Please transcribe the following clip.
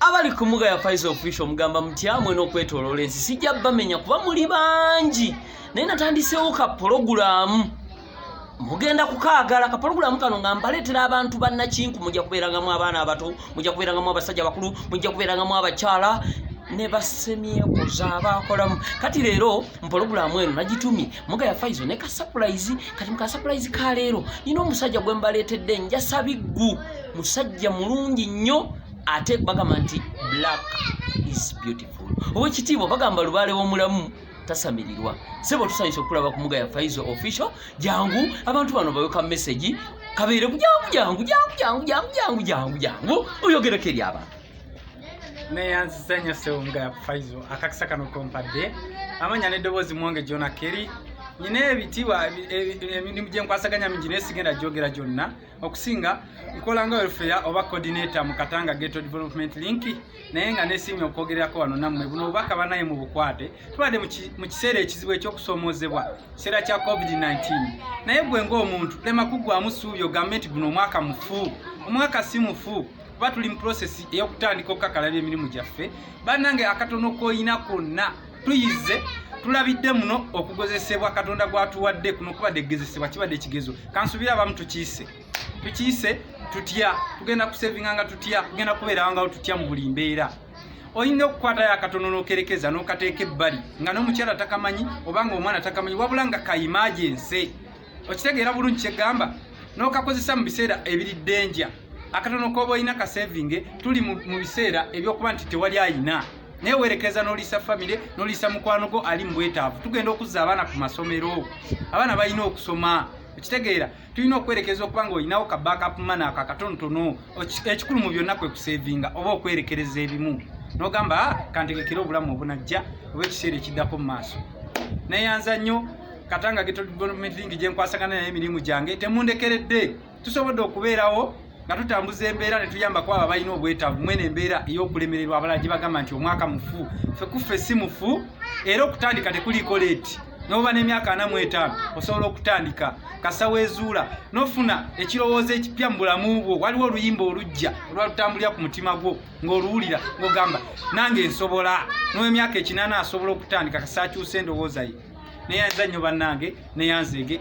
Abali ku Muga ya Faizo official mugamba mtyamwe n'okwetoloola ensi sijja bamenya kuba muli bangi naye natandiseewo ka program mugenda kukaagala ka program kano nga mbaleetera abantu bannakinku mujja kubeerangamu abaana abato mujja kubeerangamu abasajja bakulu mujja kubeerangamu abakyala ne basemyekoza abakolamu kati leero mu program eno nagitumye Muga ya Faizo ne ka surprise kati mu ka surprise ka leero nina omusajja gwe mbaleetedde njasa biggu musajja mulungi nnyo ate bagamba nti black is beautiful obwekitiibwa bagamba lubaale w'omulamu tasamirirwa sebo tusanyusa okulaba ku Muga ya Faizo official jangu abantu bano bayoka message kabeere jangu oyogereko eri abantu neyanzizanya sewo Muga ya Faizo akakisa kano kompadde amanya n'eddoboozi mwange Jona Kerry nyine ebitiibwa emirimu gye nkwasaganya mingi naye sigenda gyogera gyonna okusinga nkola nga welfare oba coordinator mu Katanga Ghetto Development Link naye nga nesiimye okwogererako wano nammwe buno obubaka banaye mu bukwate tubadde mu kiseera ekizibu eky'okusoomoozebwa kiseera kya COVID-19 naye gwe ng'omuntu lema kuggwamu ssuubi ogambe nti guno omwaka mufu omwaka si mufu kuba tuli mu process ey'okutandika okukakalabya emirimu gyaffe bannange akatono k'oyina konna tuyize tulabidde muno okugozesebwa Katonda gwatuwadde kuno kubadde gegezesebwa kibadde kigezo kansuubira abamu tukiise tutya tugenda kusevinganga tutya tugenda kubeeranga tutya mu buli mbeera oyina okukwatayo akatono n'okerekeza n'okateeka ebbali nga n'omukyala takamanyi obanga omwana takamanyi wabula nga ka emergency okitegeera bulungi kyegamba n'okakozesa mu biseera ebiriddenja akatono k'oba oyina ka saving tuli mu biseera ebyokuba nti tewali ayina naye werekeza n'oliisa famire n'oliisa mukwano go ali mu bwetaavu tugenda okuzza abaana ku masomero abaana balina okusoma ekitegeera tulina okwerekeza okuba nga olinawo ka backup money ako akatonotono ekikulu mu byonna kwe kusevinga oba okwerekereza ebimu n'ogamba kantegekera obulamu obunajja oba ekiseera ekiddako mu maaso neyanza nnyo Katanga Ghetto Development Link gye nkwasagana naye emirimu gyange temundekeredde tusobodde okubeerawo nga tutambuza embeera ne tuyamba ku abo balina obwetaavu mwene embeera ey'okulemererwa abalala gye bagamba nti omwaka mufu ffe kuffe si mufu era okutandika tekuliiko leeti n'oba n'emyaka 45 osobola okutandika kasaweezuula n'ofuna ekirowoozo ekipya mu bulamu bwo waliwo oluyimba olujja olwalutambulira ku mutima gwo ng'oluwulira ng'ogamba nange nsobola n'emyaka 8 asobola okutandika kasaakyusa endowooza ye neyanza nnyo bannange neyanzeege